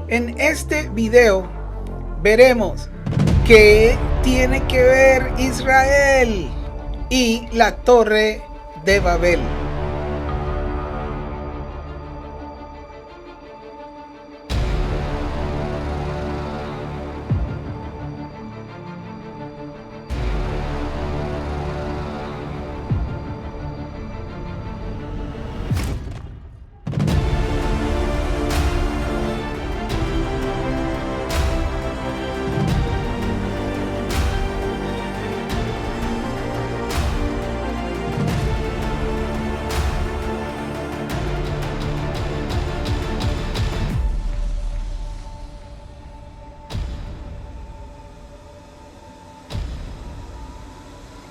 En este video veremos qué tiene que ver Israel y la Torre de Babel.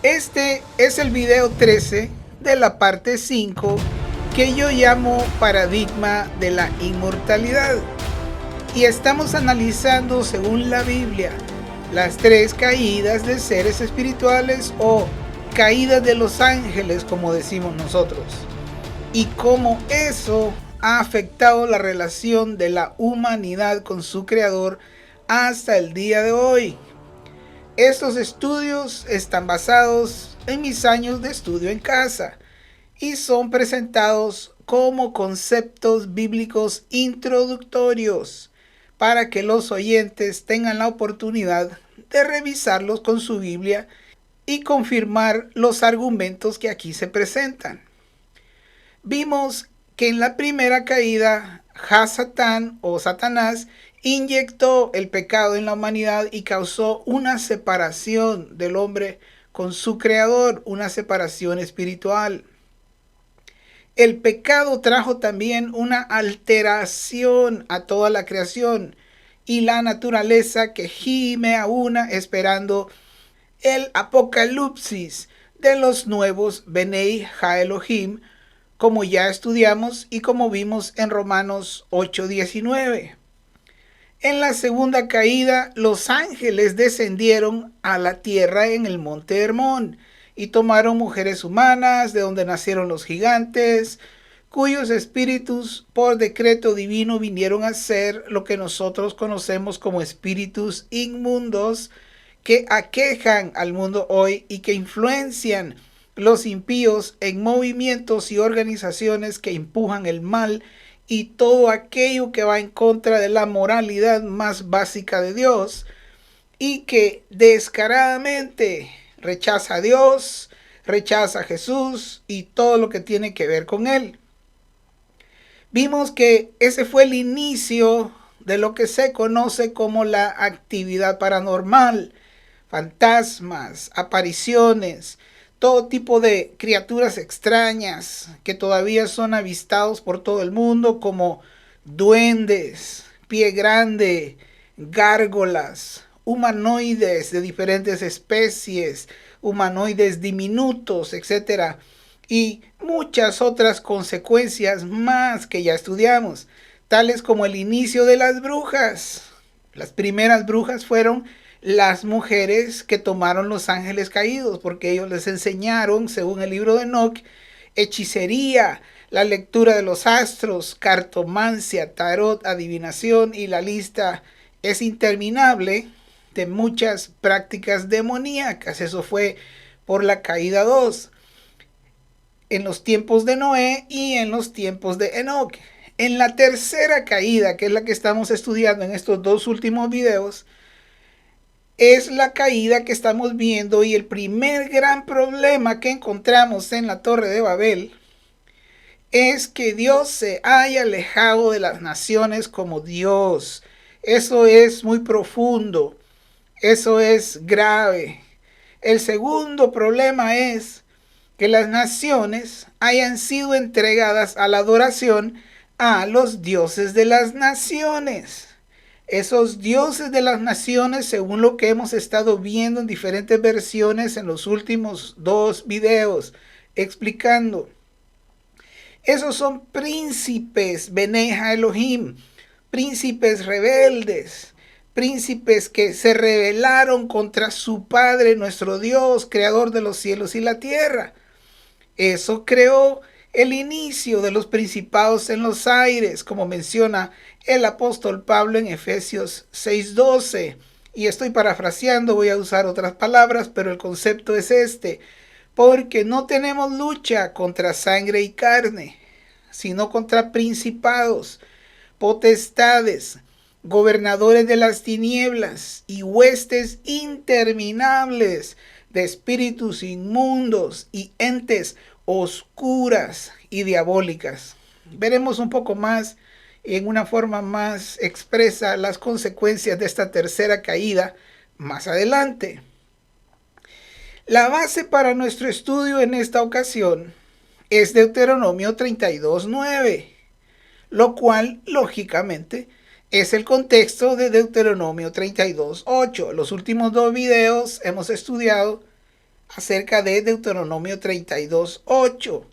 Este es el video 13 de la parte 5 que yo llamo Paradigma de la Inmortalidad. Y estamos analizando, según la Biblia, las 3 caídas de seres espirituales o caídas de los ángeles, como decimos nosotros, y cómo eso ha afectado la relación de la humanidad con su creador hasta el día de hoy. Estos estudios están basados en mis años de estudio en casa y son presentados como conceptos bíblicos introductorios para que los oyentes tengan la oportunidad de revisarlos con su Biblia y confirmar los argumentos que aquí se presentan. Vimos que en la primera caída, Hasatán o Satanás inyectó el pecado en la humanidad y causó una separación del hombre con su creador, una separación espiritual. El pecado trajo también una alteración a toda la creación y la naturaleza que gime a una esperando el apocalipsis de los nuevos Benei Ha-Elohim, como ya estudiamos y como vimos en Romanos 8:19. En la segunda caída, los ángeles descendieron a la tierra en el monte Hermón y tomaron mujeres humanas de donde nacieron los gigantes, cuyos espíritus por decreto divino vinieron a ser lo que nosotros conocemos como espíritus inmundos que aquejan al mundo hoy y que influencian los impíos en movimientos y organizaciones que empujan el mal y todo aquello que va en contra de la moralidad más básica de Dios y que descaradamente rechaza a Dios, rechaza a Jesús y todo lo que tiene que ver con él. Vimos que ese fue el inicio de lo que se conoce como la actividad paranormal, fantasmas, apariciones, todo tipo de criaturas extrañas que todavía son avistados por todo el mundo, como duendes, pie grande, gárgolas, humanoides de diferentes especies, humanoides diminutos, etc. Y muchas otras consecuencias más que ya estudiamos, tales como el inicio de las brujas. Las primeras brujas fueron las mujeres que tomaron los ángeles caídos, porque ellos les enseñaron, según el libro de Enoch, hechicería, la lectura de los astros, cartomancia, tarot, adivinación, y la lista es interminable de muchas prácticas demoníacas. Eso fue por la caída 2, en los tiempos de Noé y en los tiempos de Enoch. En la tercera caída, que es la que estamos estudiando en estos 2 últimos videos, es la caída que estamos viendo, y el primer gran problema que encontramos en la Torre de Babel es que Dios se haya alejado de las naciones como Dios. Eso es muy profundo, eso es grave. El segundo problema es que las naciones hayan sido entregadas a la adoración a los dioses de las naciones. Esos dioses de las naciones, según lo que hemos estado viendo en diferentes versiones en los últimos 2 videos explicando, esos son príncipes Benei Ha-Elohim, príncipes rebeldes, príncipes que se rebelaron contra su Padre, nuestro Dios, creador de los cielos y la tierra. Eso creó el inicio de los principados en los aires, como menciona el apóstol Pablo en Efesios 6:12. Y estoy parafraseando, voy a usar otras palabras, pero el concepto es este: porque no tenemos lucha contra sangre y carne, sino contra principados, potestades, gobernadores de las tinieblas y huestes interminables de espíritus inmundos y entes oscuras y diabólicas. Veremos un poco más, en una forma más expresa, las consecuencias de esta tercera caída más adelante. La base para nuestro estudio en esta ocasión es Deuteronomio 32:9, lo cual, lógicamente, es el contexto de Deuteronomio 32:8. Los últimos dos videos hemos estudiado acerca de Deuteronomio 32:8.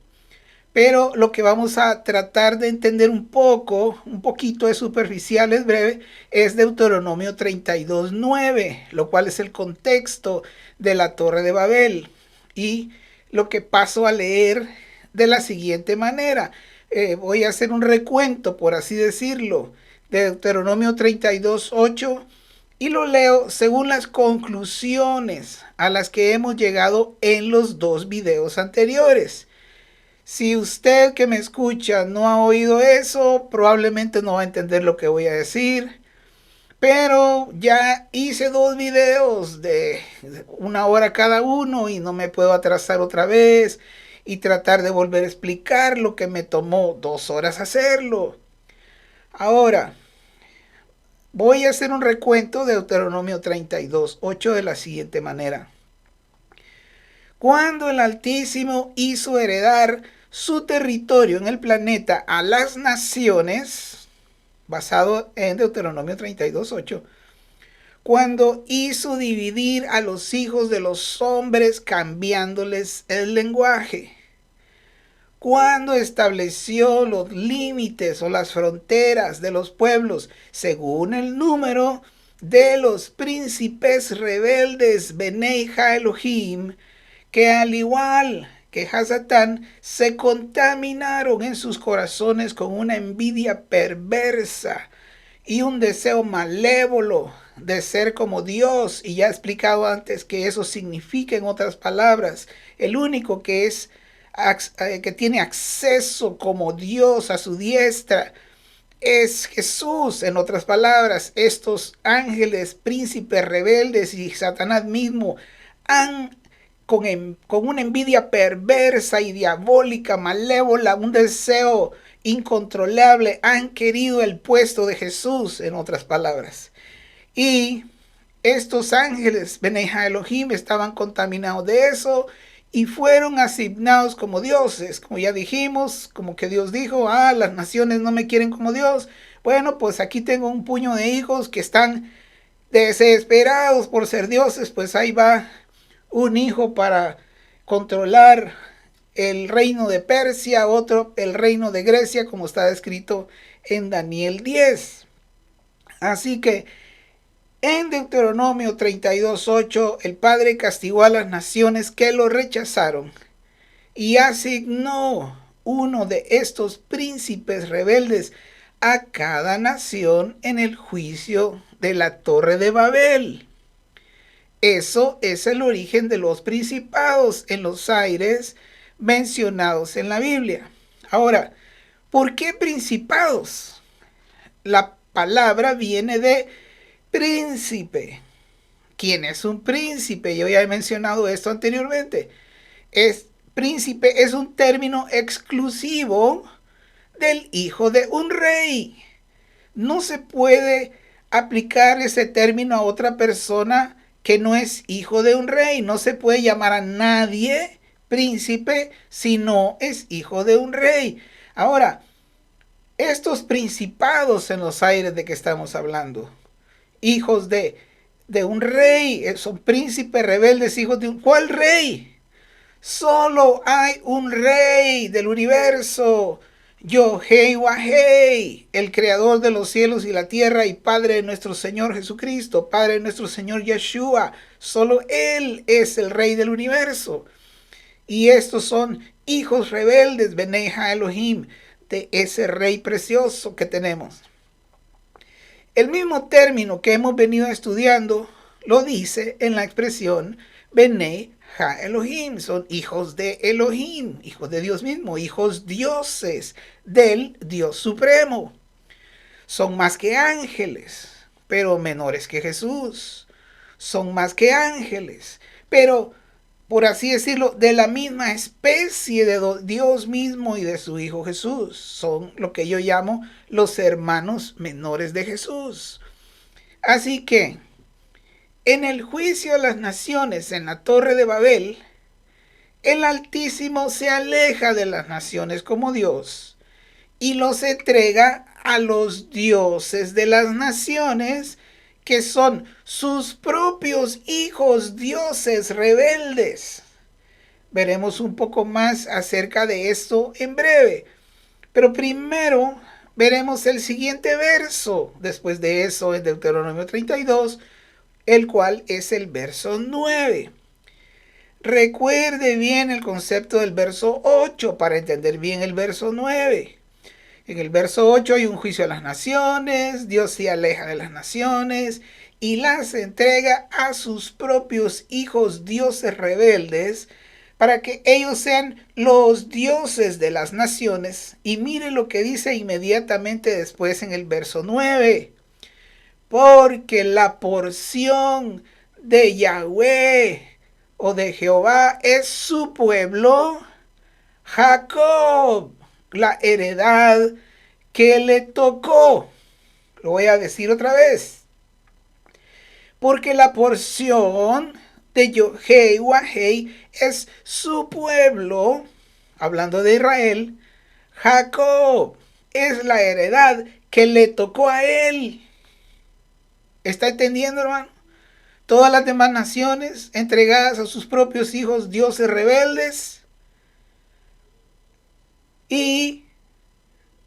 Pero lo que vamos a tratar de entender un poquito de superficial, es breve, es Deuteronomio 32:9, lo cual es el contexto de la Torre de Babel. Y lo que paso a leer de la siguiente manera. Voy a hacer un recuento, por así decirlo, de Deuteronomio 32:8 y lo leo según las conclusiones a las que hemos llegado en los dos videos anteriores. Si usted que me escucha no ha oído eso, probablemente no va a entender lo que voy a decir. Pero ya hice dos videos de 1 hora cada uno y no me puedo atrasar otra vez y tratar de volver a explicar lo que me tomó 2 horas hacerlo. Ahora, voy a hacer un recuento de Deuteronomio 32:8 de la siguiente manera. Cuando el Altísimo hizo heredar su territorio en el planeta a las naciones, basado en Deuteronomio 32:8, cuando hizo dividir a los hijos de los hombres cambiándoles el lenguaje, cuando estableció los límites o las fronteras de los pueblos según el número de los príncipes rebeldes Benei Elohim, que al igual que Hasatán se contaminaron en sus corazones con una envidia perversa y un deseo malévolo de ser como Dios. Y ya he explicado antes que eso significa, en otras palabras, el único que tiene acceso como Dios a su diestra es Jesús. En otras palabras, estos ángeles, príncipes rebeldes y Satanás mismo han con una envidia perversa y diabólica, malévola, un deseo incontrolable, han querido el puesto de Jesús, en otras palabras. Y estos ángeles, Benei Elohim, estaban contaminados de eso y fueron asignados como dioses. Como ya dijimos, como que Dios dijo: las naciones no me quieren como Dios. Bueno, pues aquí tengo un puño de hijos que están desesperados por ser dioses, pues ahí va un hijo para controlar el reino de Persia, otro el reino de Grecia, como está escrito en Daniel 10. Así que en Deuteronomio 32:8, el Padre castigó a las naciones que lo rechazaron y asignó uno de estos príncipes rebeldes a cada nación en el juicio de la Torre de Babel. Eso es el origen de los principados en los aires mencionados en la Biblia. Ahora, ¿por qué principados? La palabra viene de príncipe. ¿Quién es un príncipe? Yo ya he mencionado esto anteriormente. Príncipe es un término exclusivo del hijo de un rey. No se puede aplicar ese término a otra persona que no es hijo de un rey. No se puede llamar a nadie príncipe si no es hijo de un rey. Ahora, estos principados en los aires de que estamos hablando, hijos de un rey, son príncipes rebeldes, hijos de un... ¿Cuál rey? Solo hay un rey del universo, Yohei Wahei, el creador de los cielos y la tierra y padre de nuestro Señor Jesucristo, padre de nuestro Señor Yeshua. Solo Él es el rey del universo. Y estos son hijos rebeldes, Benei Elohim, de ese rey precioso que tenemos. El mismo término que hemos venido estudiando lo dice en la expresión Benei Elohim, son hijos de Elohim, hijos de Dios mismo, hijos dioses del Dios supremo. Son más que ángeles, pero menores que Jesús. Son más que ángeles, pero, por así decirlo, de la misma especie de Dios mismo y de su Hijo Jesús. Son lo que yo llamo los hermanos menores de Jesús. Así que, en el juicio de las naciones en la Torre de Babel, el Altísimo se aleja de las naciones como Dios y los entrega a los dioses de las naciones, que son sus propios hijos dioses rebeldes. Veremos un poco más acerca de esto en breve, pero primero veremos el siguiente verso, después de eso en Deuteronomio 32, el cual es el verso 9. Recuerde bien el concepto del verso 8 para entender bien el verso 9. En el verso 8 hay un juicio a las naciones, Dios se aleja de las naciones y las entrega a sus propios hijos dioses rebeldes para que ellos sean los dioses de las naciones. Y mire lo que dice inmediatamente después en el verso 9. Porque la porción de Yahweh o de Jehová es su pueblo, Jacob, la heredad que le tocó. Lo voy a decir otra vez. Porque la porción de Yahweh es su pueblo, hablando de Israel, Jacob es la heredad que le tocó a él. ¿Está entendiendo, hermano? Todas las demás naciones entregadas a sus propios hijos dioses rebeldes, y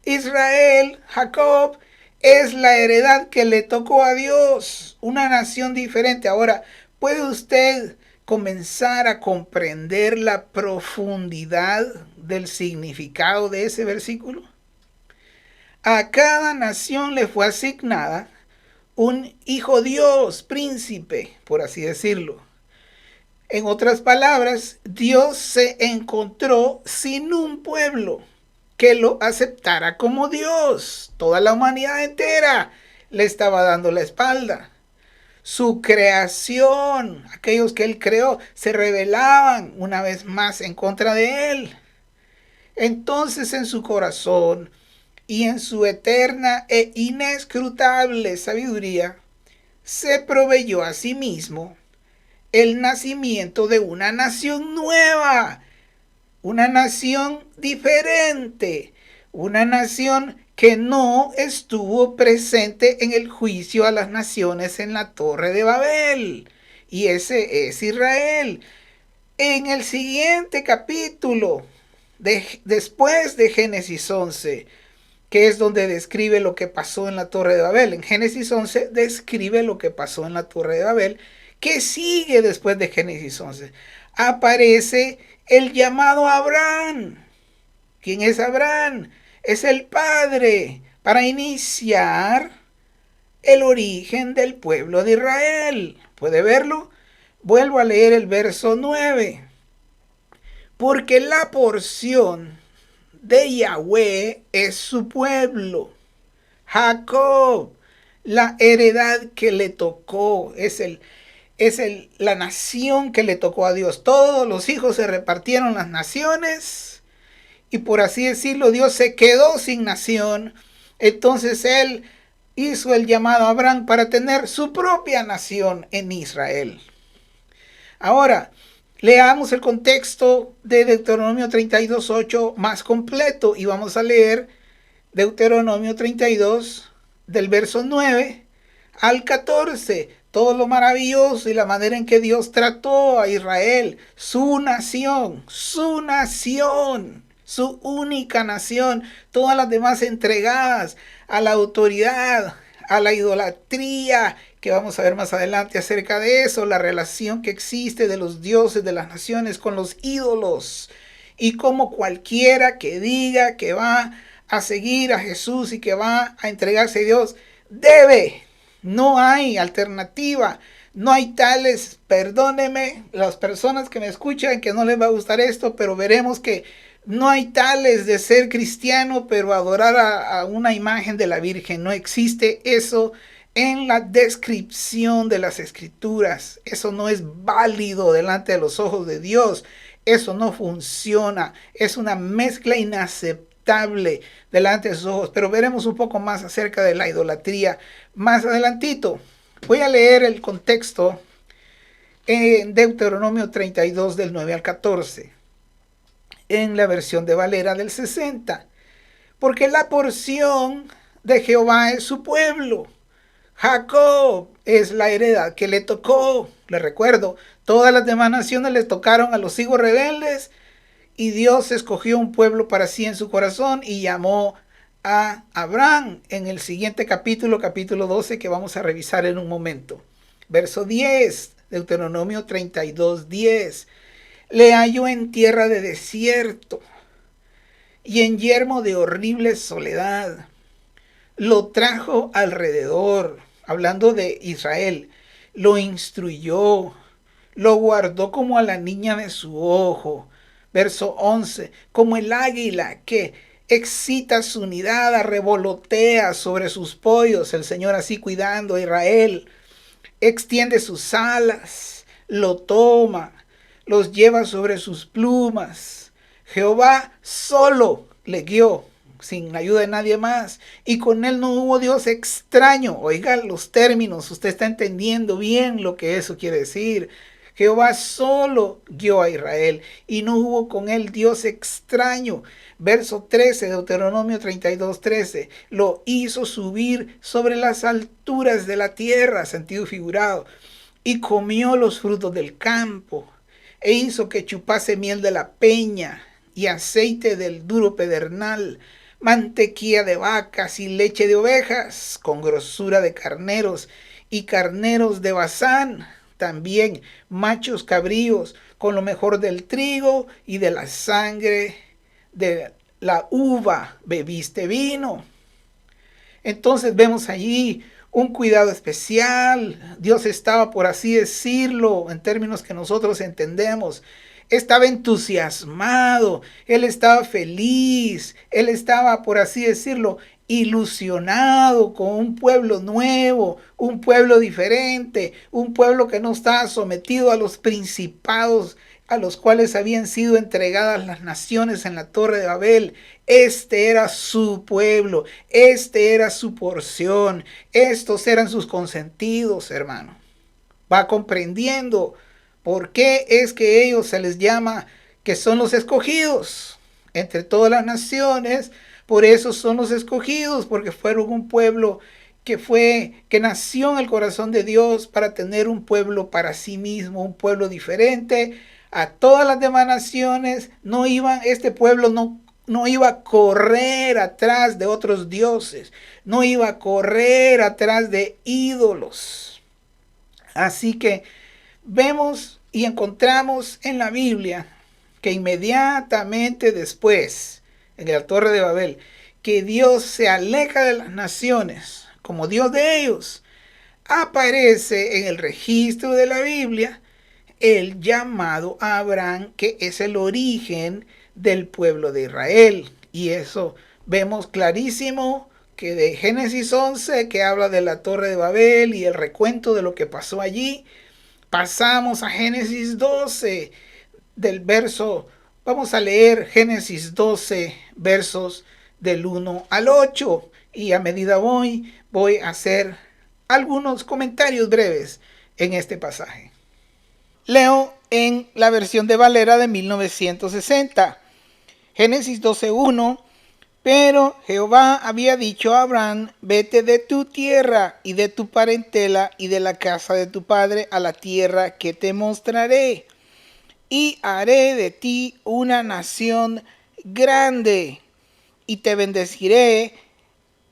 Israel, Jacob, es la heredad que le tocó a Dios, una nación diferente. Ahora, ¿puede usted comenzar a comprender la profundidad del significado de ese versículo? A cada nación le fue asignada un hijo Dios, príncipe, por así decirlo. En otras palabras, Dios se encontró sin un pueblo que lo aceptara como Dios. Toda la humanidad entera le estaba dando la espalda. Su creación, aquellos que él creó, se rebelaban una vez más en contra de él. Entonces en su corazón y en su eterna e inescrutable sabiduría, se proveyó a sí mismo el nacimiento de una nación nueva, una nación diferente, una nación que no estuvo presente en el juicio a las naciones en la Torre de Babel, y ese es Israel. En el siguiente capítulo, después de Génesis 11, que es donde describe lo que pasó en la Torre de Babel. En Génesis 11 describe lo que pasó en la Torre de Babel. ¿Qué sigue después de Génesis 11? Aparece el llamado Abraham. ¿Quién es Abraham? Es el padre para iniciar el origen del pueblo de Israel. ¿Puede verlo? Vuelvo a leer el verso 9. Porque la porción de Yahweh es su pueblo, Jacob, la heredad que le tocó, la nación que le tocó a Dios. Todos los hijos se repartieron las naciones y, por así decirlo, Dios se quedó sin nación. Entonces él hizo el llamado a Abraham para tener su propia nación en Israel. Ahora, leamos el contexto de Deuteronomio 32:8 más completo y vamos a leer Deuteronomio 32 del verso 9 al 14. Todo lo maravilloso y la manera en que Dios trató a Israel, su nación, su única nación, todas las demás entregadas a la autoridad, a la idolatría, que vamos a ver más adelante acerca de eso, la relación que existe de los dioses de las naciones con los ídolos. y como cualquiera que diga que va a seguir a Jesús y que va a entregarse a Dios, debe. No hay alternativa. No hay tales, perdóneme las personas que me escuchan que no les va a gustar esto, pero veremos que no hay tales de ser cristiano pero adorar a una imagen de la Virgen. No existe eso en la descripción de las escrituras. Eso no es válido delante de los ojos de Dios. Eso no funciona. Es una mezcla inaceptable delante de sus ojos. Pero veremos un poco más acerca de la idolatría más adelantito. Voy a leer el contexto en Deuteronomio 32 del 9 al 14, en la versión de Valera del 60. Porque la porción de Jehová es su pueblo. Jacob es la heredad que le tocó. Le recuerdo, todas las demás naciones les tocaron a los hijos rebeldes y Dios escogió un pueblo para sí en su corazón y llamó a Abraham en el siguiente capítulo, capítulo 12, que vamos a revisar en un momento. Verso 10, Deuteronomio 32, 10. Le halló en tierra de desierto y en yermo de horrible soledad. Lo trajo alrededor, hablando de Israel, lo instruyó, lo guardó como a la niña de su ojo. Verso 11, como el águila que excita su nidada, revolotea sobre sus pollos, el Señor así cuidando a Israel, extiende sus alas, lo toma, los lleva sobre sus plumas. Jehová solo le guió, sin ayuda de nadie más, y con él no hubo Dios extraño. Oiga los términos, usted está entendiendo bien lo que eso quiere decir. Jehová solo guió a Israel y no hubo con él Dios extraño. Verso 13, Deuteronomio 32, 13. Lo hizo subir sobre las alturas de la tierra, sentido figurado, y comió los frutos del campo, e hizo que chupase miel de la peña y aceite del duro pedernal, mantequilla de vacas y leche de ovejas, con grosura de carneros y carneros de Basán, también machos cabríos, con lo mejor del trigo y de la sangre de la uva bebiste vino. Entonces vemos allí un cuidado especial. Dios estaba, por así decirlo, en términos que nosotros entendemos, estaba entusiasmado, él estaba feliz, él estaba, por así decirlo, ilusionado con un pueblo nuevo, un pueblo diferente, un pueblo que no estaba sometido a los principados a los cuales habían sido entregadas las naciones en la Torre de Babel. Este era su pueblo, este era su porción, estos eran sus consentidos, hermano. Va comprendiendo por qué es que ellos se les llama que son los escogidos entre todas las naciones. Por eso son los escogidos, porque fueron un pueblo que nació en el corazón de Dios para tener un pueblo para sí mismo, un pueblo diferente a todas las demás naciones. Este pueblo no iba a correr atrás de otros dioses, no iba a correr atrás de ídolos. Así que vemos y encontramos en la Biblia que inmediatamente después, en la Torre de Babel, que Dios se aleja de las naciones como Dios de ellos, aparece en el registro de la Biblia el llamado a Abraham, que es el origen del pueblo de Israel. Y eso vemos clarísimo que de Génesis 11, que habla de la Torre de Babel y el recuento de lo que pasó allí, pasamos a Génesis 12, vamos a leer Génesis 12, versos del 1 al 8, y a medida voy a hacer algunos comentarios breves en este pasaje. Leo en la versión de Valera de 1960. Génesis 12:1. Pero Jehová había dicho a Abraham: vete de tu tierra y de tu parentela y de la casa de tu padre a la tierra que te mostraré, y haré de ti una nación grande, y te bendeciré.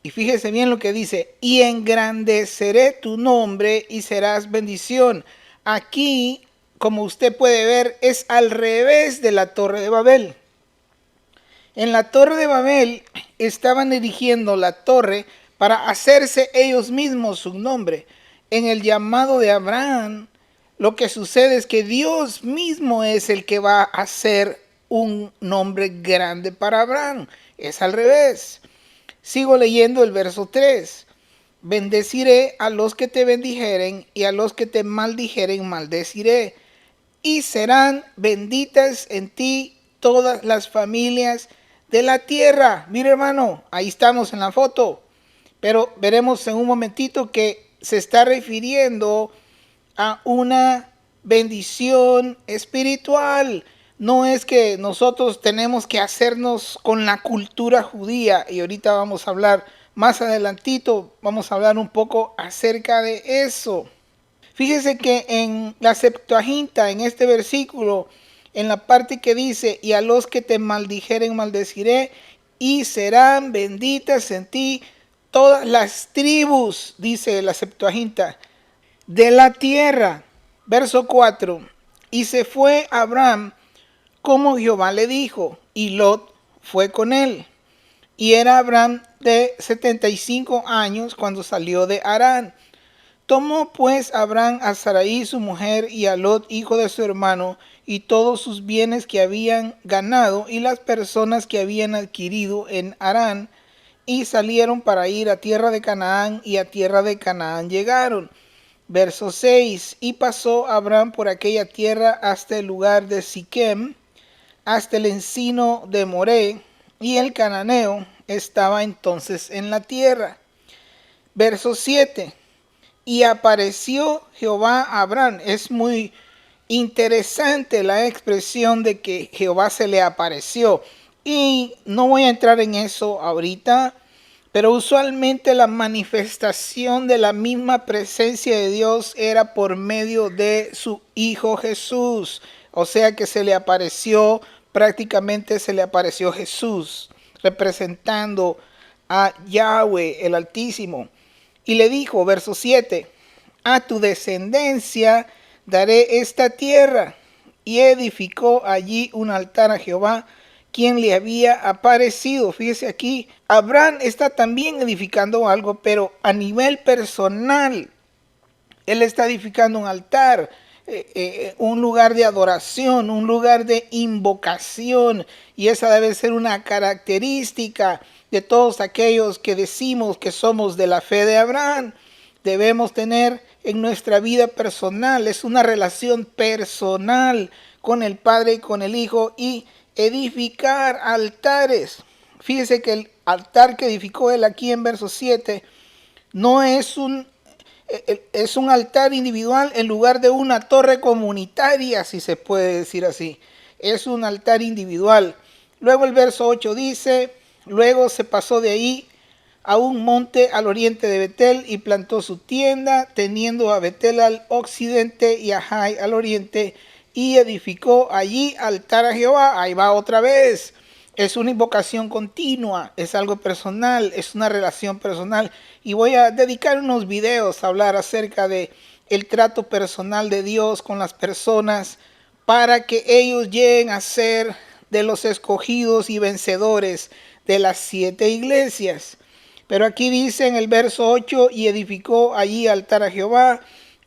Y fíjese bien lo que dice: y engrandeceré tu nombre y serás bendición. Aquí, como usted puede ver, es al revés de la Torre de Babel. En la torre de Babel estaban erigiendo la torre para hacerse ellos mismos un nombre. En el llamado de Abraham, lo que sucede es que Dios mismo es el que va a hacer un nombre grande para Abraham. Es al revés. Sigo leyendo el verso 3. Bendeciré a los que te bendijeren y a los que te maldijeren maldeciré. Y serán benditas en ti todas las familias de la tierra. Mira, hermano, ahí estamos en la foto. Pero veremos en un momentito que se está refiriendo a una bendición espiritual. No es que nosotros tenemos que hacernos con la cultura judía, y ahorita vamos a hablar más adelantito, vamos a hablar un poco acerca de eso. Fíjese que en la Septuaginta, en este versículo, en la parte que dice, y a los que te maldijeren maldeciré, y serán benditas en ti todas las tribus, dice la Septuaginta, de la tierra. Verso 4. Y se fue Abraham como Jehová le dijo, y Lot fue con él. Y era Abraham de 75 años cuando salió de Harán. Tomó pues Abraham a Sarai su mujer y a Lot hijo de su hermano y todos sus bienes que habían ganado y las personas que habían adquirido en Harán, y salieron para ir a tierra de Canaán, y a tierra de Canaán llegaron. Verso 6. Y pasó Abraham por aquella tierra hasta el lugar de Siquem, hasta el encino de Moré, y el cananeo estaba entonces en la tierra. Verso 7. Y apareció Jehová a Abraham. Es muy interesante la expresión de que Jehová se le apareció. Y no voy a entrar en eso ahorita, pero usualmente la manifestación de la misma presencia de Dios era por medio de su Hijo Jesús. O sea que se le apareció, prácticamente se le apareció Jesús, representando a Yahweh el Altísimo. Y le dijo, verso 7, a tu descendencia daré esta tierra. Y edificó allí un altar a Jehová, quien le había aparecido. Fíjese aquí, Abraham está también edificando algo, pero a nivel personal. Él está edificando un altar, un lugar de adoración, un lugar de invocación. Y esa debe ser una característica de todos aquellos que decimos que somos de la fe de Abraham. Debemos tener en nuestra vida personal, es una relación personal con el Padre y con el Hijo, y edificar altares. Fíjese que el altar que edificó él aquí en verso 7 no es un altar individual en lugar de una torre comunitaria, si se puede decir así. Es un altar individual. Luego el verso 8 dice, luego se pasó de ahí a un monte al oriente de Betel y plantó su tienda, teniendo a Betel al occidente y a Jai al oriente, y edificó allí altar a Jehová. Ahí va otra vez. Es una invocación continua, es algo personal, es una relación personal. Y voy a dedicar unos videos a hablar acerca de el trato personal de Dios con las personas para que ellos lleguen a ser de los escogidos y vencedores de las 7 iglesias. Pero aquí dice en el verso 8, y edificó allí altar a Jehová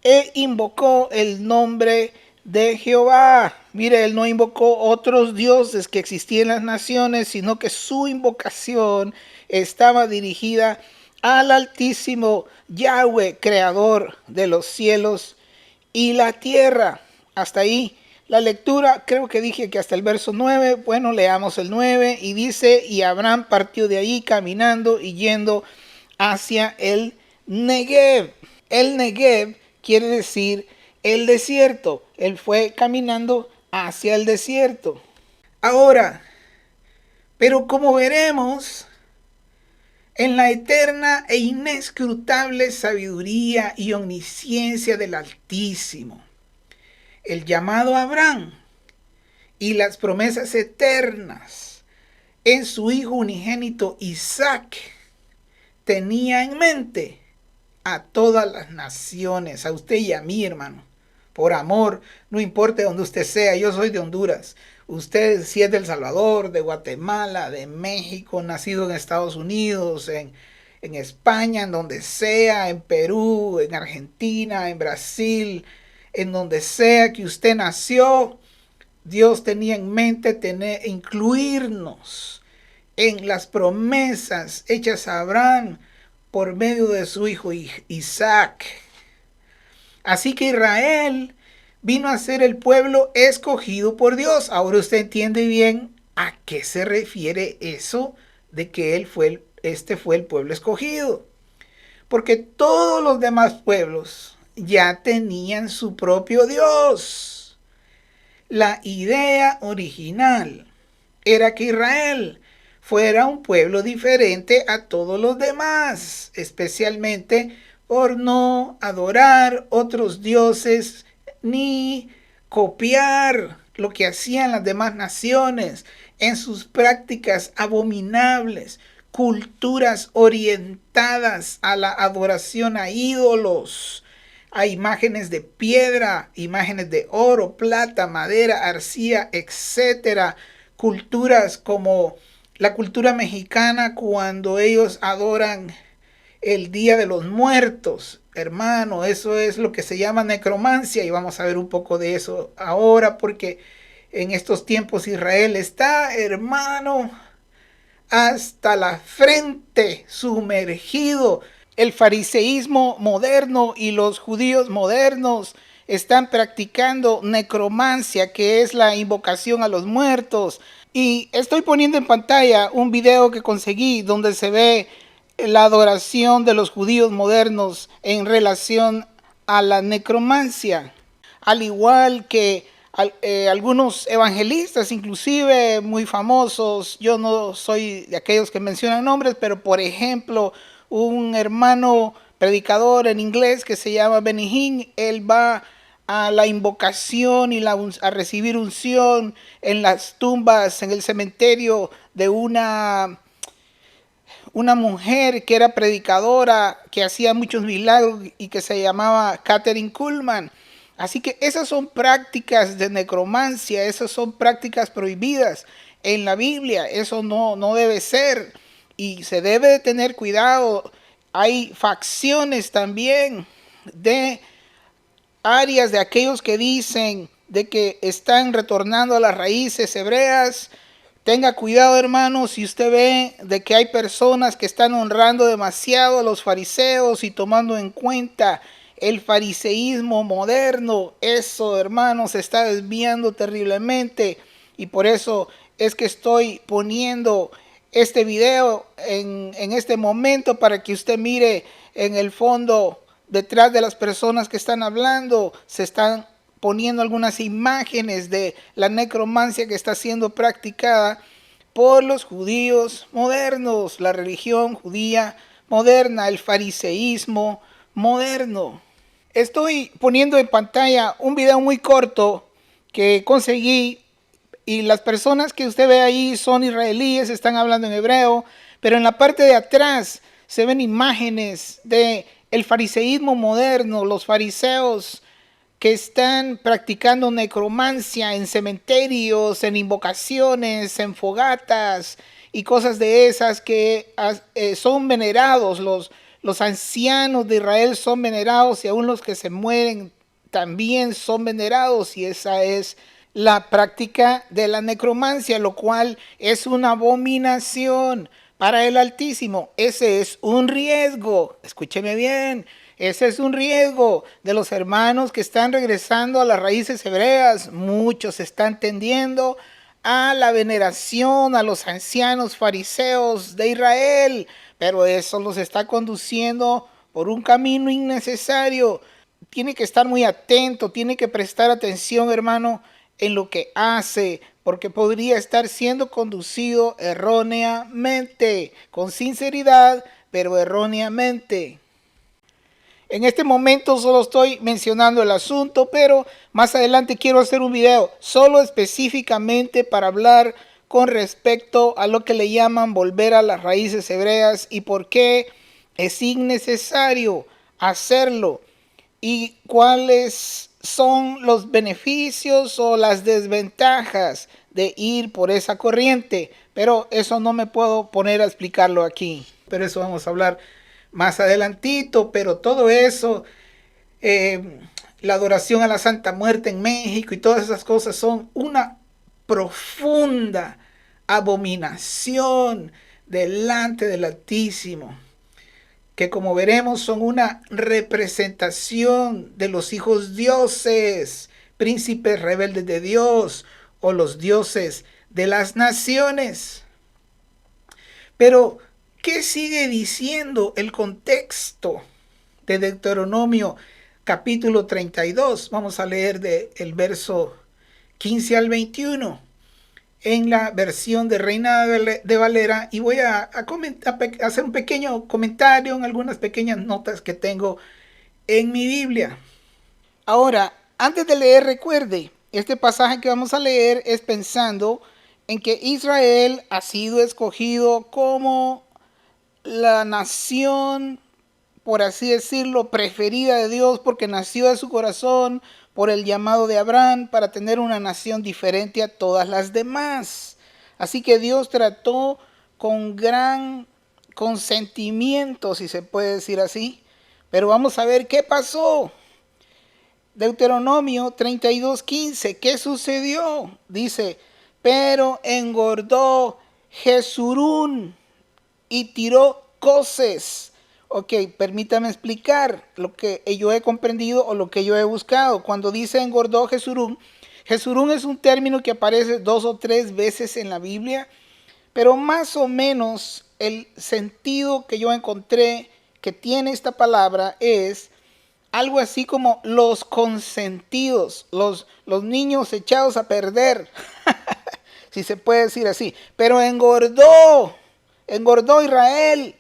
e invocó el nombre de Jehová. Mire, él no invocó otros dioses que existían en las naciones, sino que su invocación estaba dirigida al Altísimo Yahweh, creador de los cielos y la tierra. Hasta ahí la lectura, creo que dije que hasta el verso 9, bueno, leamos el 9, y dice, y Abraham partió de ahí caminando y yendo hacia el Negev. El Negev quiere decir el desierto. Él fue caminando hacia el desierto. Ahora, pero como veremos, en la eterna e inescrutable sabiduría y omnisciencia del Altísimo, el llamado a Abraham y las promesas eternas en su hijo unigénito Isaac tenía en mente a todas las naciones, a usted y a mí, hermano. por amor, no importa donde usted sea. Yo soy de Honduras. Usted si es de El Salvador, de Guatemala, de México, nacido en Estados Unidos, en España, en donde sea, en Perú, en Argentina, en Brasil, en donde sea que usted nació, Dios tenía en mente incluirnos en las promesas hechas a Abraham por medio de su hijo Isaac. Así que Israel vino a ser el pueblo escogido por Dios. Ahora usted entiende bien a qué se refiere eso de que este fue el pueblo escogido. Porque todos los demás pueblos ya tenían su propio Dios. La idea original era que Israel fuera un pueblo diferente a todos los demás, especialmente por no adorar otros dioses ni copiar lo que hacían las demás naciones en sus prácticas abominables, culturas orientadas a la adoración a ídolos, a imágenes de piedra, imágenes de oro, plata, madera, arcilla, etcétera. Culturas como la cultura mexicana, cuando ellos adoran el Día de los Muertos, hermano, eso es lo que se llama necromancia, y vamos a ver un poco de eso ahora, porque en estos tiempos Israel está, hermano, hasta la frente, sumergido. El fariseísmo moderno y los judíos modernos están practicando necromancia, que es la invocación a los muertos. Y estoy poniendo en pantalla un video que conseguí donde se ve la adoración de los judíos modernos en relación a la necromancia. Al igual que algunos evangelistas, inclusive muy famosos, yo no soy de aquellos que mencionan nombres, pero por ejemplo, un hermano predicador en inglés que se llama Benny Hinn, él va a la invocación y a recibir unción en las tumbas, en el cementerio de una mujer que era predicadora, que hacía muchos milagros y que se llamaba Kathryn Kuhlman. Así que esas son prácticas de necromancia, esas son prácticas prohibidas en la Biblia. Eso no debe ser y se debe de tener cuidado. Hay facciones también de áreas de aquellos que dicen de que están retornando a las raíces hebreas. Tenga cuidado, hermano, si usted ve de que hay personas que están honrando demasiado a los fariseos y tomando en cuenta el fariseísmo moderno. Eso, hermano, se está desviando terriblemente, y por eso es que estoy poniendo este video en este momento, para que usted mire en el fondo, detrás de las personas que están hablando, se están poniendo algunas imágenes de la necromancia que está siendo practicada por los judíos modernos, la religión judía moderna, el fariseísmo moderno. Estoy poniendo en pantalla un video muy corto que conseguí, y las personas que usted ve ahí son israelíes, están hablando en hebreo, pero en la parte de atrás se ven imágenes de el fariseísmo moderno, los fariseos que están practicando necromancia en cementerios, en invocaciones, en fogatas y cosas de esas que son venerados. Los ancianos de Israel son venerados, y aún los que se mueren también son venerados, y esa es la práctica de la necromancia, lo cual es una abominación para el Altísimo. Ese es un riesgo, escúcheme bien, ese es un riesgo de los hermanos que están regresando a las raíces hebreas. Muchos están tendiendo a la veneración a los ancianos fariseos de Israel, pero eso los está conduciendo por un camino innecesario. Tiene que estar muy atento, tiene que prestar atención, hermano, en lo que hace, porque podría estar siendo conducido erróneamente, con sinceridad, pero erróneamente. En este momento solo estoy mencionando el asunto, pero más adelante quiero hacer un video solo específicamente para hablar con respecto a lo que le llaman volver a las raíces hebreas y por qué es innecesario hacerlo y cuáles son los beneficios o las desventajas de ir por esa corriente, pero eso no me puedo poner a explicarlo aquí, pero eso vamos a hablar más adelantito. Pero todo eso, la adoración a la Santa Muerte en México y todas esas cosas son una profunda abominación delante del Altísimo, que como veremos son una representación de los hijos dioses, príncipes rebeldes de Dios o los dioses de las naciones. Pero, ¿qué sigue diciendo el contexto de Deuteronomio capítulo 32? Vamos a leer del verso 15 al 21 en la versión de Reina de Valera, y voy a hacer un pequeño comentario en algunas pequeñas notas que tengo en mi Biblia. Ahora, antes de leer, recuerde, este pasaje que vamos a leer es pensando en que Israel ha sido escogido como la nación, por así decirlo, preferida de Dios, porque nació de su corazón por el llamado de Abraham para tener una nación diferente a todas las demás. Así que Dios trató con gran consentimiento, si se puede decir así. Pero vamos a ver qué pasó. Deuteronomio 32:15, ¿qué sucedió? Dice, pero engordó Jesurún y tiró coces. Ok, permítame explicar lo que yo he comprendido o lo que yo he buscado. Cuando dice engordó Jesurún, Jesurún es un término que aparece 2 o 3 veces en la Biblia, pero más o menos el sentido que yo encontré que tiene esta palabra es algo así como los consentidos, los niños echados a perder, si se puede decir así. Pero engordó Israel.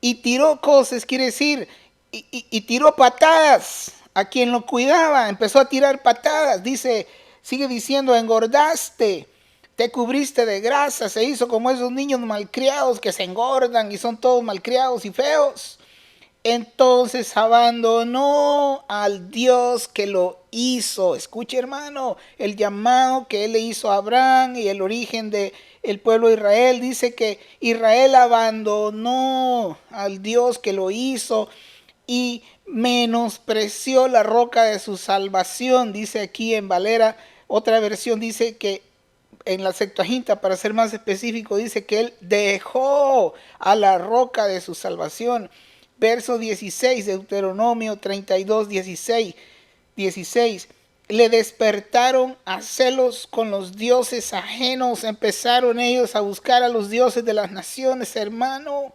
Y tiró cosas, quiere decir, y tiró patadas a quien lo cuidaba. Empezó a tirar patadas. Dice, sigue diciendo, engordaste, te cubriste de grasa. Se hizo como esos niños malcriados que se engordan y son todos malcriados y feos. Entonces abandonó al Dios que lo hizo. Escuche, hermano, el llamado que él le hizo a Abraham y el origen de el pueblo de Israel. Dice que Israel abandonó al Dios que lo hizo y menospreció la roca de su salvación. Dice aquí en Valera, otra versión dice que en la Septuaginta, para ser más específico, dice que él dejó a la roca de su salvación. Verso 16, Deuteronomio 32, 16. Le despertaron a celos con los dioses ajenos. Empezaron ellos a buscar a los dioses de las naciones, hermano.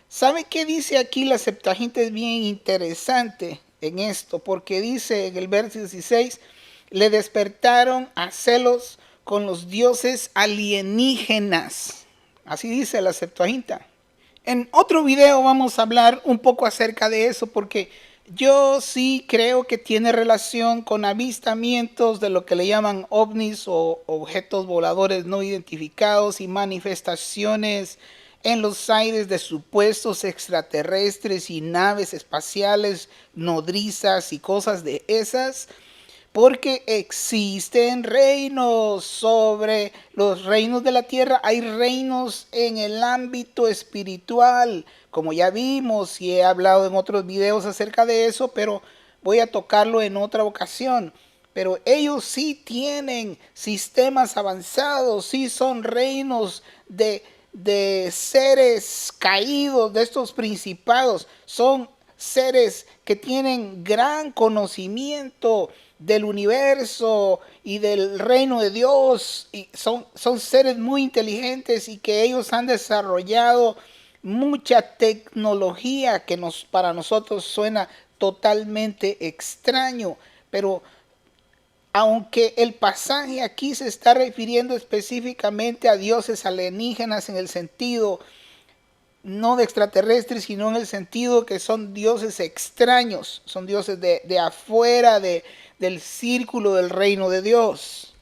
¿Sabe qué dice aquí la Septuaginta? Es bien interesante en esto, porque dice en el verso 16, le despertaron a celos con los dioses alienígenas. Así dice la Septuaginta. En otro video vamos a hablar un poco acerca de eso, porque yo sí creo que tiene relación con avistamientos de lo que le llaman ovnis o objetos voladores no identificados y manifestaciones en los aires de supuestos extraterrestres y naves espaciales nodrizas y cosas de esas. Porque existen reinos sobre los reinos de la tierra. Hay reinos en el ámbito espiritual, como ya vimos y he hablado en otros videos acerca de eso, pero voy a tocarlo en otra ocasión. Pero ellos sí tienen sistemas avanzados, sí son reinos de seres caídos, de estos principados. Son seres que tienen gran conocimiento del universo y del reino de Dios, y son seres muy inteligentes y que ellos han desarrollado mucha tecnología que para nosotros suena totalmente extraño. Pero aunque el pasaje aquí se está refiriendo específicamente a dioses alienígenas en el sentido no de extraterrestres, sino en el sentido que son dioses extraños, son dioses de afuera del círculo del reino de Dios.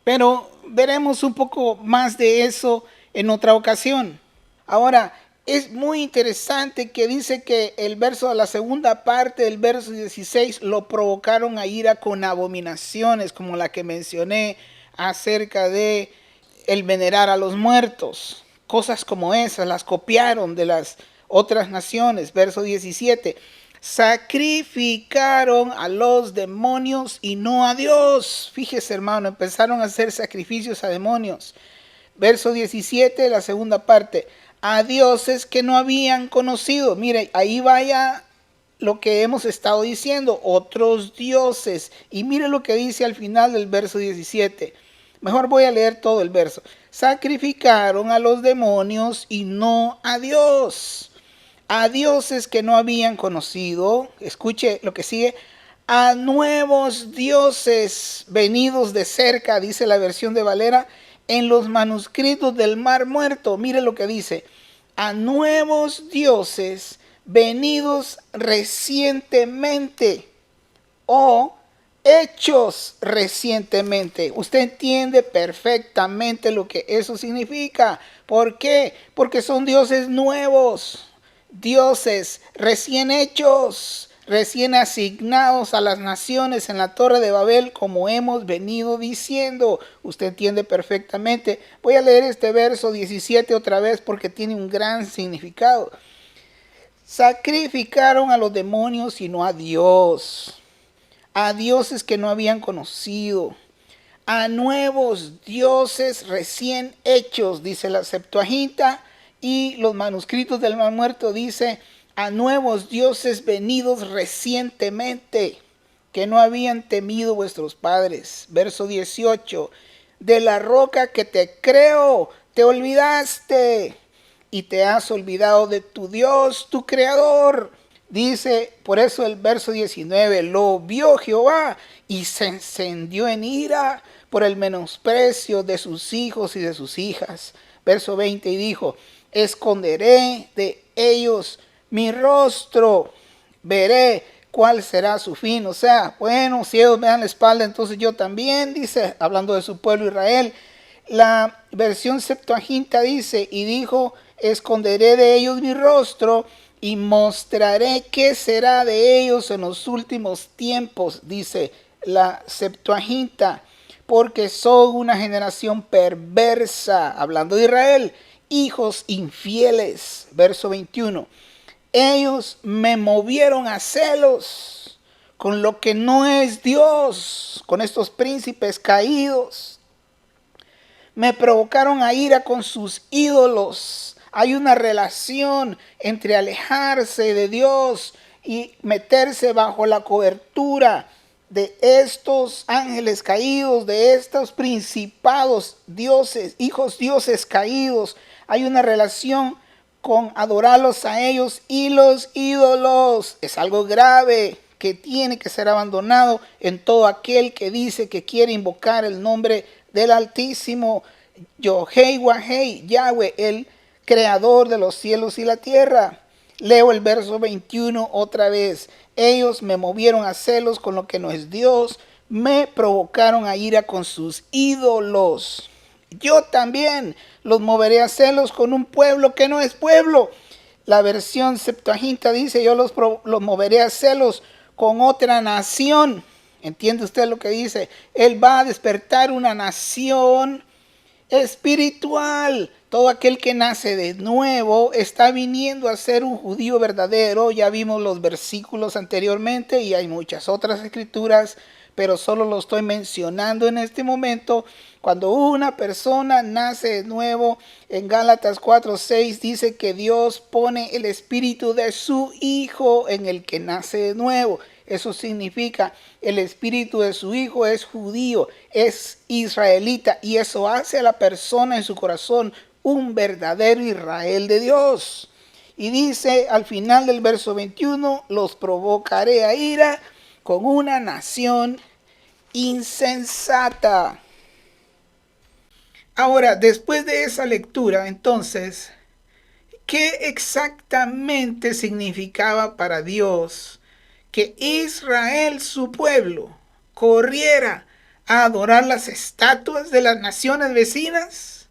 Pero veremos un poco más de eso en otra ocasión. Ahora, Es muy interesante que dice que el verso de la segunda parte del verso 16 lo provocaron a ira con abominaciones, como la que mencioné acerca de el venerar a los muertos. Cosas como esas las copiaron de las otras naciones. Verso 17. Sacrificaron a los demonios y no a Dios. Fíjese, hermano, empezaron a hacer sacrificios a demonios. Verso 17, la segunda parte. A dioses que no habían conocido. Mire, ahí vaya lo que hemos estado diciendo. Otros dioses. Y mire lo que dice al final del verso 17. Mejor voy a leer todo el verso. Sacrificaron a los demonios y no a Dios. A dioses que no habían conocido. Escuche lo que sigue. A nuevos dioses venidos de cerca, dice la versión de Valera, en los manuscritos del Mar Muerto. Mire lo que dice. A nuevos dioses venidos recientemente o hechos recientemente. Usted entiende perfectamente lo que eso significa. ¿Por qué? Porque son dioses nuevos, dioses recién hechos, recién asignados a las naciones en la Torre de Babel, como hemos venido diciendo. Usted entiende perfectamente. Voy a leer este verso 17 otra vez porque tiene un gran significado. Sacrificaron a los demonios y no a Dios, a dioses que no habían conocido, a nuevos dioses recién hechos, dice la Septuaginta, y los manuscritos del Mar Muerto dice a nuevos dioses venidos recientemente, que no habían temido vuestros padres. Verso 18, de la roca que te creo, te olvidaste, y te has olvidado de tu Dios, tu Creador. Dice, por eso el verso 19, lo vio Jehová y se encendió en ira por el menosprecio de sus hijos y de sus hijas. Verso 20, y dijo, esconderé de ellos mi rostro, veré cuál será su fin. O sea, bueno, si ellos me dan la espalda, entonces yo también, dice, hablando de su pueblo Israel. La versión Septuaginta dice, y dijo, esconderé de ellos mi rostro y mostraré qué será de ellos en los últimos tiempos, dice la Septuaginta, porque son una generación perversa, hablando de Israel, hijos infieles. Verso 21. Ellos me movieron a celos con lo que no es Dios, con estos príncipes caídos. Me provocaron a ira con sus ídolos. Hay una relación entre alejarse de Dios y meterse bajo la cobertura de estos ángeles caídos, de estos principados dioses, hijos dioses caídos. Hay una relación con adorarlos a ellos y los ídolos. Es algo grave que tiene que ser abandonado en todo aquel que dice que quiere invocar el nombre del Altísimo, Yohei Wahei, Yahweh, el creador de los cielos y la tierra. Leo el verso 21 otra vez. Ellos me movieron a celos con lo que no es Dios, me provocaron a ira con sus ídolos. Yo también los moveré a celos con un pueblo que no es pueblo. La versión Septuaginta dice, yo los moveré a celos con otra nación. ¿Entiende usted lo que dice? Él va a despertar una nación espiritual. Todo aquel que nace de nuevo está viniendo a ser un judío verdadero. Ya vimos los versículos anteriormente y hay muchas otras escrituras, pero solo lo estoy mencionando en este momento. Cuando una persona nace de nuevo, en Gálatas 4:6 dice que Dios pone el espíritu de su Hijo en el que nace de nuevo. Eso significa, el espíritu de su Hijo es judío, es israelita, y eso hace a la persona en su corazón un verdadero Israel de Dios. Y dice al final del verso 21, los provocaré a ira con una nación insensata. Ahora, después de esa lectura, entonces, ¿qué exactamente significaba para Dios que Israel, su pueblo, corriera a adorar las estatuas de las naciones vecinas?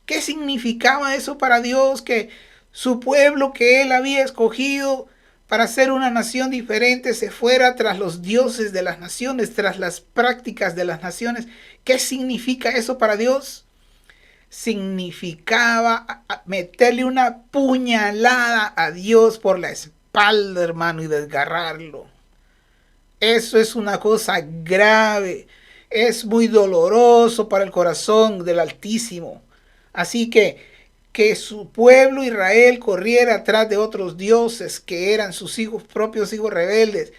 ¿Qué significaba eso para Dios? Que su pueblo que él había escogido para ser una nación diferente se fuera tras los dioses de las naciones, tras las prácticas de las naciones. ¿Qué significa eso para Dios? Significaba meterle una puñalada a Dios por la espalda, hermano, y desgarrarlo. Eso es una cosa grave. Es muy doloroso para el corazón del Altísimo. Así que su pueblo Israel corriera atrás de otros dioses que eran sus hijos, propios hijos rebeldes,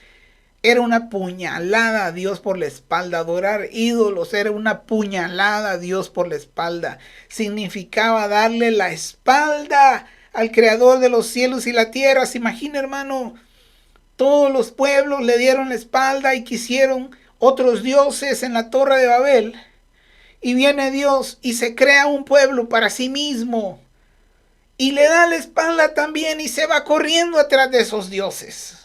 era una puñalada a Dios por la espalda. Adorar ídolos era una puñalada a Dios por la espalda. Significaba darle la espalda al creador de los cielos y la tierra. ¿Se imagina, hermano? Todos los pueblos le dieron la espalda y quisieron otros dioses en la Torre de Babel. Y viene Dios y se crea un pueblo para sí mismo. Y le da la espalda también y se va corriendo atrás de esos dioses.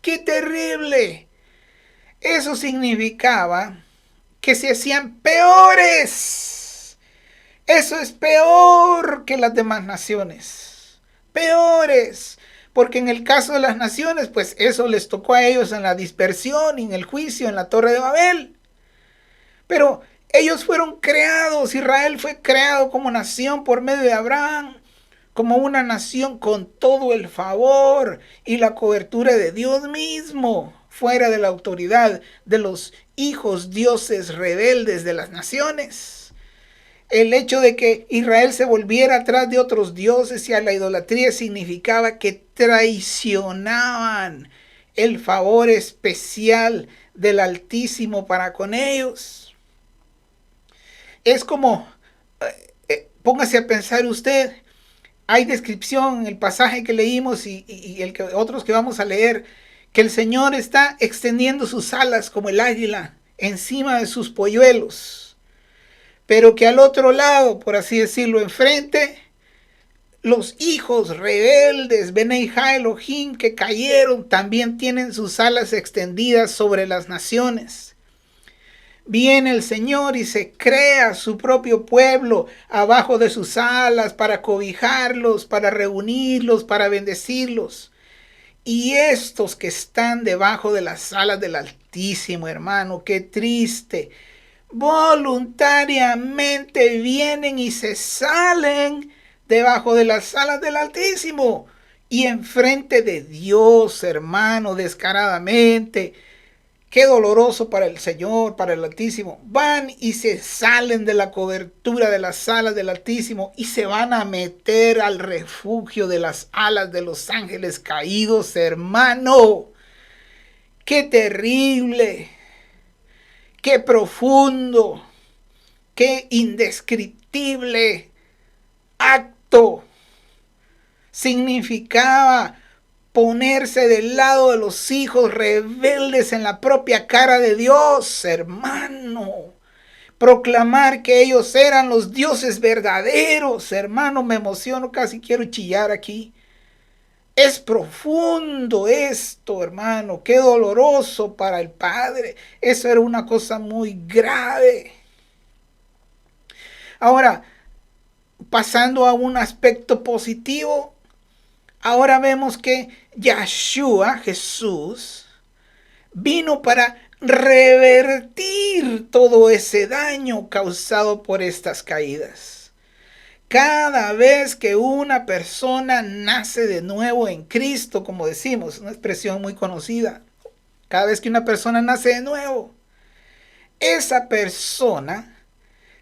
¡Qué terrible! Eso significaba que se hacían peores. Eso es peor que las demás naciones. Peores. Porque en el caso de las naciones, pues eso les tocó a ellos en la dispersión y en el juicio en la Torre de Babel. Pero ellos fueron creados. Israel fue creado como nación por medio de Abraham, como una nación con todo el favor y la cobertura de Dios mismo, fuera de la autoridad de los hijos dioses rebeldes de las naciones. El hecho de que Israel se volviera atrás de otros dioses y a la idolatría significaba que traicionaban el favor especial del Altísimo para con ellos. Es como, póngase a pensar usted, hay descripción en el pasaje que leímos y otros que vamos a leer, que el Señor está extendiendo sus alas como el águila encima de sus polluelos. Pero que al otro lado, por así decirlo, enfrente, los hijos rebeldes, Benei Ha Elohim, que cayeron, también tienen sus alas extendidas sobre las naciones. Viene el Señor y se crea su propio pueblo abajo de sus alas para cobijarlos, para reunirlos, para bendecirlos. Y estos que están debajo de las alas del Altísimo, hermano, qué triste, voluntariamente vienen y se salen debajo de las alas del Altísimo y enfrente de Dios, hermano, descaradamente. Qué doloroso para el Señor, para el Altísimo. Van y se salen de la cobertura de las alas del Altísimo y se van a meter al refugio de las alas de los ángeles caídos, hermano. Qué terrible. Qué profundo, qué indescriptible acto. Significaba ponerse del lado de los hijos rebeldes en la propia cara de Dios, hermano. Proclamar que ellos eran los dioses verdaderos, hermano. Me emociono, casi quiero chillar aquí. Es profundo esto, hermano. Qué doloroso para el Padre. Eso era una cosa muy grave. Ahora, pasando a un aspecto positivo, ahora vemos que Yahshua, Jesús, vino para revertir todo ese daño causado por estas caídas. Cada vez que una persona nace de nuevo en Cristo, como decimos, una expresión muy conocida, cada vez que una persona nace de nuevo, esa persona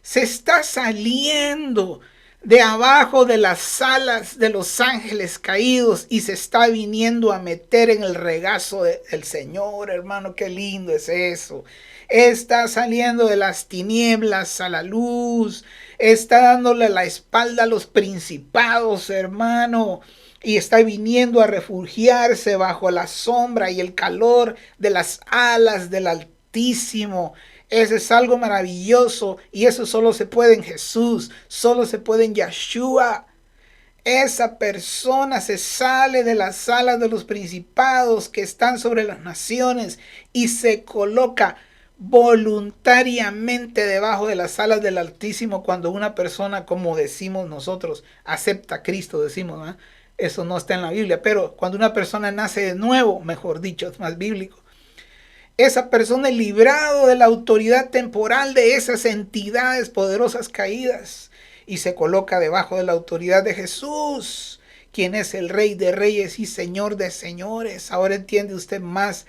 se está saliendo de abajo de las alas de los ángeles caídos y se está viniendo a meter en el regazo del Señor, hermano. Qué lindo es eso. Está saliendo de las tinieblas a la luz, está dándole la espalda a los principados, hermano, y está viniendo a refugiarse bajo la sombra y el calor de las alas del Altísimo. Eso es algo maravilloso y eso solo se puede en Jesús, solo se puede en Yahshua. Esa persona se sale de las alas de los principados que están sobre las naciones y se coloca voluntariamente debajo de las alas del Altísimo cuando una persona, como decimos nosotros, acepta a Cristo, decimos, ¿no? Eso no está en la Biblia, pero cuando una persona nace de nuevo, mejor dicho, es más bíblico, esa persona es librado de la autoridad temporal de esas entidades poderosas caídas y se coloca debajo de la autoridad de Jesús, quien es el Rey de Reyes y Señor de Señores. Ahora entiende usted más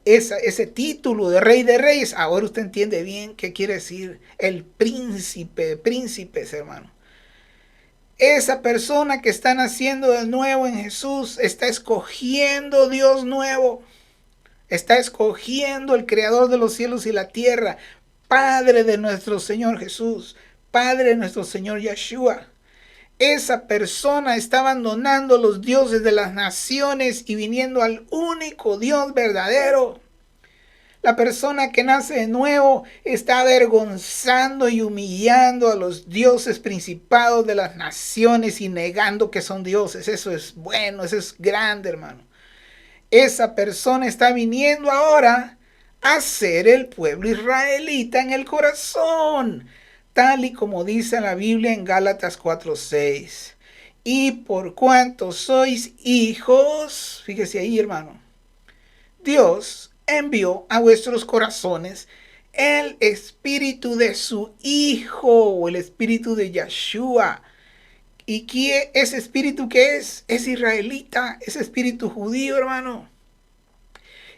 ese título de Rey de Reyes. Ahora usted entiende bien qué quiere decir el príncipe de príncipes, hermano. Esa persona que está naciendo de nuevo en Jesús está escogiendo Dios nuevo. Está escogiendo el creador de los cielos y la tierra, Padre de nuestro Señor Jesús, Padre de nuestro Señor Yeshua. Esa persona está abandonando los dioses de las naciones y viniendo al único Dios verdadero. La persona que nace de nuevo está avergonzando y humillando a los dioses principados de las naciones y negando que son dioses. Eso es bueno, eso es grande, hermano. Esa persona está viniendo ahora a ser el pueblo israelita en el corazón, tal y como dice la Biblia en Gálatas 4:6. Y por cuanto sois hijos, fíjese ahí, hermano, Dios envió a vuestros corazones el espíritu de su Hijo, o el espíritu de Yeshua. ¿Y quién, ese espíritu que es? Es israelita, ese espíritu judío, hermano.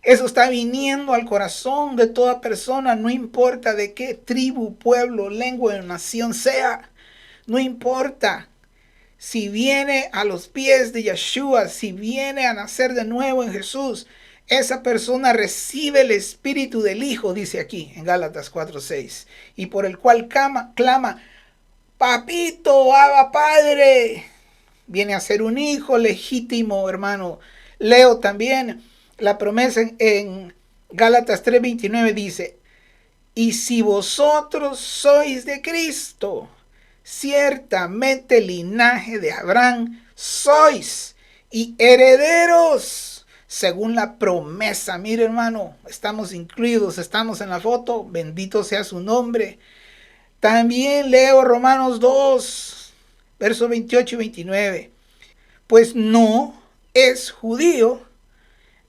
Eso está viniendo al corazón de toda persona, no importa de qué tribu, pueblo, lengua o nación sea. No importa. Si viene a los pies de Yeshua, si viene a nacer de nuevo en Jesús, esa persona recibe el espíritu del Hijo, dice aquí en Gálatas 4:6, y por el cual clama, papito, Abba Padre. Viene a ser un hijo legítimo, hermano. Leo también la promesa en Gálatas 3:29, dice: y si vosotros sois de Cristo, ciertamente linaje de Abraham sois, y herederos según la promesa. Mire, hermano, estamos incluidos, estamos en la foto, bendito sea su nombre. También leo Romanos 2, versos 28 y 29. Pues no es judío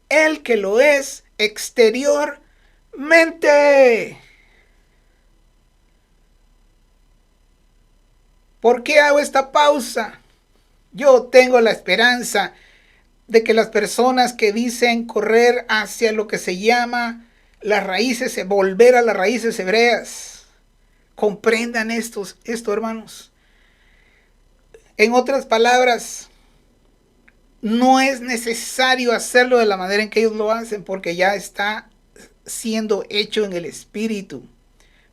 el que lo es exteriormente. ¿Por qué hago esta pausa? Yo tengo la esperanza de que las personas que dicen correr hacia lo que se llama las raíces, volver a las raíces hebreas, comprendan esto, hermanos. En otras palabras, no es necesario hacerlo de la manera en que ellos lo hacen, porque ya está siendo hecho en el espíritu.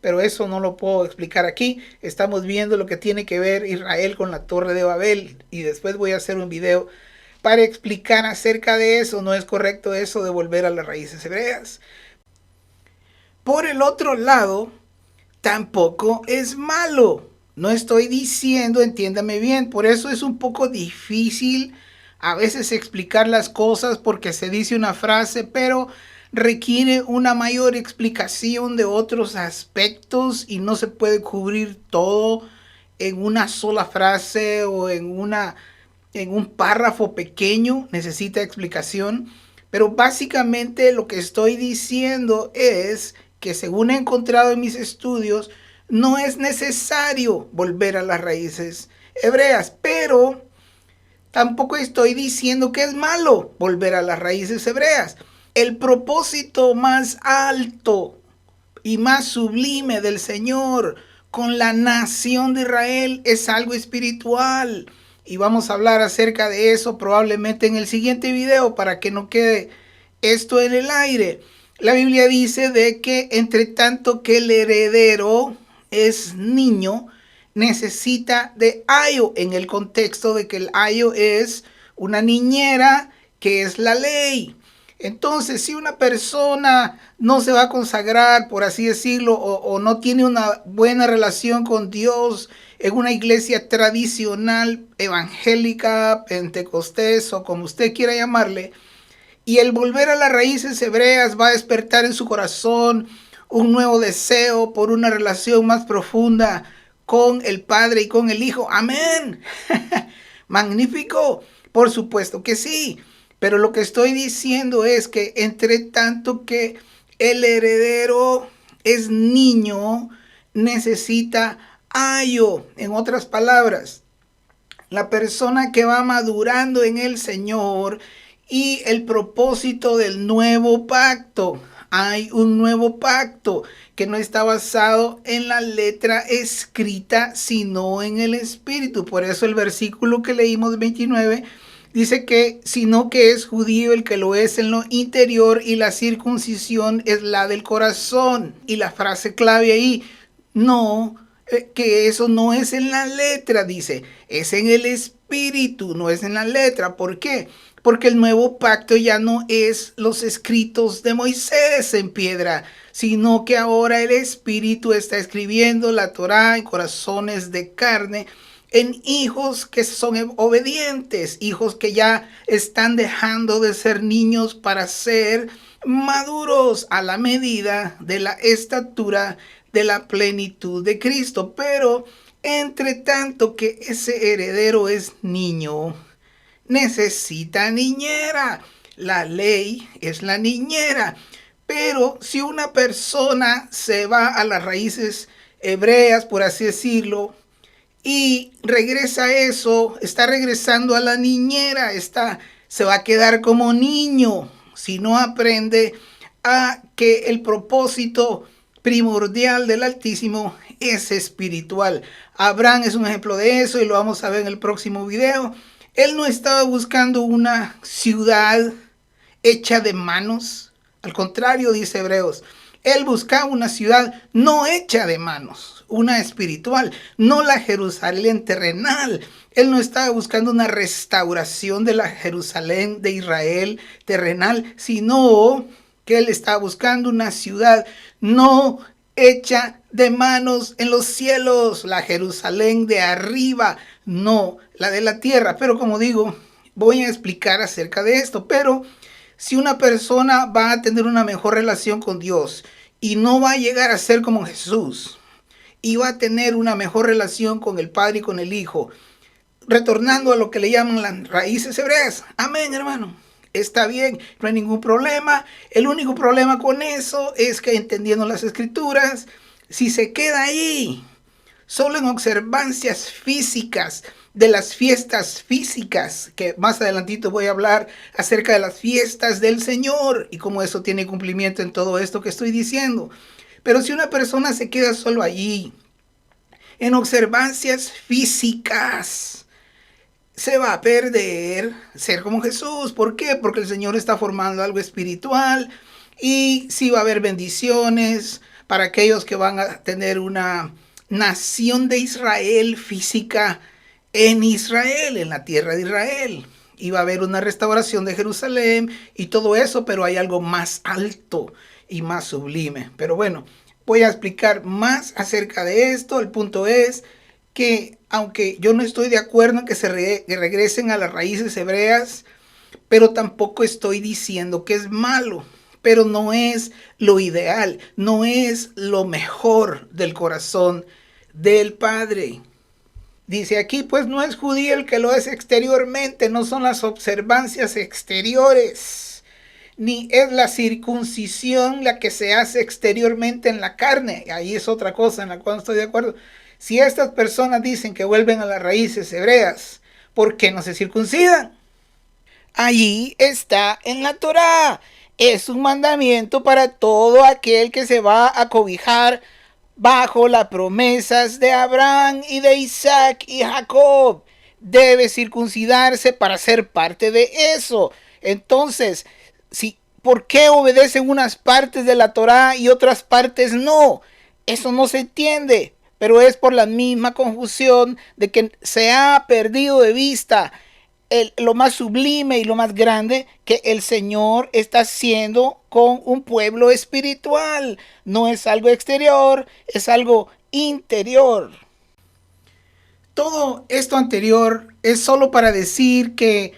Pero eso no lo puedo explicar aquí. Estamos viendo lo que tiene que ver Israel con la Torre de Babel, y después voy a hacer un video para explicar acerca de eso. No es correcto eso de volver a las raíces hebreas. Por el otro lado, tampoco es malo. No estoy diciendo, entiéndame bien, por eso es un poco difícil a veces explicar las cosas, porque se dice una frase, pero requiere una mayor explicación de otros aspectos y no se puede cubrir todo en una sola frase o en un párrafo pequeño. Necesita explicación, pero básicamente lo que estoy diciendo es que, según he encontrado en mis estudios, no es necesario volver a las raíces hebreas, pero tampoco estoy diciendo que es malo volver a las raíces hebreas. El propósito más alto y más sublime del Señor con la nación de Israel es algo espiritual. Y vamos a hablar acerca de eso probablemente en el siguiente video, para que no quede esto en el aire. La Biblia dice de que entre tanto que el heredero es niño, necesita de ayo, en el contexto de que el ayo es una niñera, que es la ley. Entonces, si una persona no se va a consagrar, por así decirlo, o no tiene una buena relación con Dios en una iglesia tradicional, evangélica, pentecostés o como usted quiera llamarle, y el volver a las raíces hebreas va a despertar en su corazón un nuevo deseo por una relación más profunda con el Padre y con el Hijo. Amén. Magnífico. Por supuesto que sí, pero lo que estoy diciendo es que entre tanto que el heredero es niño, necesita ayo. En otras palabras, la persona que va madurando en el Señor y el propósito del nuevo pacto. Hay un nuevo pacto que no está basado en la letra escrita, sino en el Espíritu. Por eso el versículo que leímos 29 dice que sino que es judío el que lo es en lo interior y la circuncisión es la del corazón. Y la frase clave ahí, no, que eso no es en la letra, dice, es en el espíritu, no es en la letra. ¿Por qué? Porque el nuevo pacto ya no es los escritos de Moisés en piedra, sino que ahora el Espíritu está escribiendo la Torá en corazones de carne, en hijos que son obedientes, hijos que ya están dejando de ser niños para ser maduros a la medida de la estatura de la plenitud de Cristo. Pero entre tanto que ese heredero es niño, necesita niñera. La ley es la niñera. Pero si una persona se va a las raíces hebreas, por así decirlo, y regresa a eso, está regresando a la niñera, se va a quedar como niño si no aprende a que el propósito primordial del Altísimo es espiritual. Abraham es un ejemplo de eso y lo vamos a ver en el próximo video. Él no estaba buscando una ciudad hecha de manos. Al contrario, dice Hebreos, él buscaba una ciudad no hecha de manos, una espiritual, no la Jerusalén terrenal. Él no estaba buscando una restauración de la Jerusalén de Israel terrenal, sino que él estaba buscando una ciudad no hecha de manos en los cielos, la Jerusalén de arriba, no la de la tierra. Pero como digo, voy a explicar acerca de esto. Pero si una persona va a tener una mejor relación con Dios y no va a llegar a ser como Jesús, y va a tener una mejor relación con el Padre y con el Hijo, retornando a lo que le llaman las raíces hebreas. Amén, hermano. Está bien, no hay ningún problema. El único problema con eso es que entendiendo las escrituras, si se queda ahí, solo en observancias físicas de las fiestas físicas, que más adelantito voy a hablar acerca de las fiestas del Señor y cómo eso tiene cumplimiento en todo esto que estoy diciendo. Pero si una persona se queda solo allí, en observancias físicas, se va a perder ser como Jesús. ¿Por qué? Porque el Señor está formando algo espiritual y sí va a haber bendiciones para aquellos que van a tener una nación de Israel física en Israel, en la tierra de Israel. Y va a haber una restauración de Jerusalén y todo eso, pero hay algo más alto y más sublime. Pero bueno, voy a explicar más acerca de esto. El punto es que aunque yo no estoy de acuerdo en que se regresen a las raíces hebreas, pero tampoco estoy diciendo que es malo, pero no es lo ideal, no es lo mejor del corazón del Padre. Dice aquí, pues no es judío el que lo es exteriormente, no son las observancias exteriores, ni es la circuncisión la que se hace exteriormente en la carne. Ahí es otra cosa en la cual no estoy de acuerdo. Si estas personas dicen que vuelven a las raíces hebreas, ¿por qué no se circuncidan? Allí está en la Torá. Es un mandamiento para todo aquel que se va a cobijar bajo las promesas de Abraham y de Isaac y Jacob. Debe circuncidarse para ser parte de eso. Entonces, ¿por qué obedecen unas partes de la Torá y otras partes no? Eso no se entiende. Pero es por la misma confusión de que se ha perdido de vista lo más sublime y lo más grande que el Señor está haciendo con un pueblo espiritual. No es algo exterior, es algo interior. Todo esto anterior es solo para decir que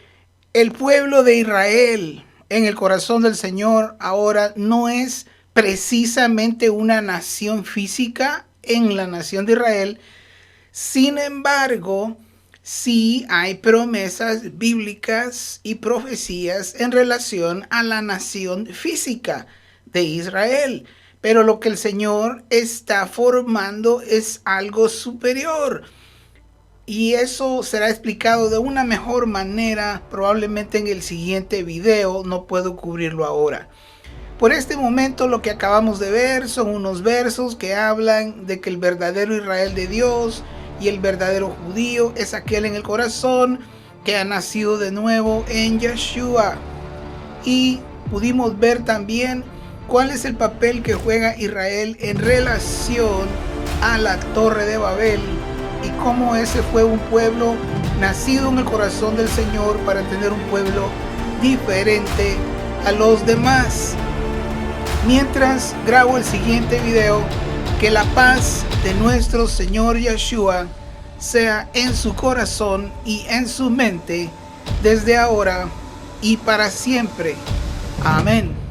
el pueblo de Israel en el corazón del Señor ahora no es precisamente una nación física en la nación de Israel. Sin embargo, Sí hay promesas bíblicas y profecías en relación a la nación física de Israel, pero lo que el Señor está formando es algo superior. Y eso será explicado de una mejor manera probablemente en el siguiente video, no puedo cubrirlo ahora. Por este momento lo que acabamos de ver son unos versos que hablan de que el verdadero Israel de Dios y el verdadero judío es aquel en el corazón que ha nacido de nuevo en Yeshua. Y pudimos ver también cuál es el papel que juega Israel en relación a la Torre de Babel y cómo ese fue un pueblo nacido en el corazón del Señor para tener un pueblo diferente a los demás. Mientras grabo el siguiente video, que la paz de nuestro Señor Yeshua sea en su corazón y en su mente desde ahora y para siempre. Amén.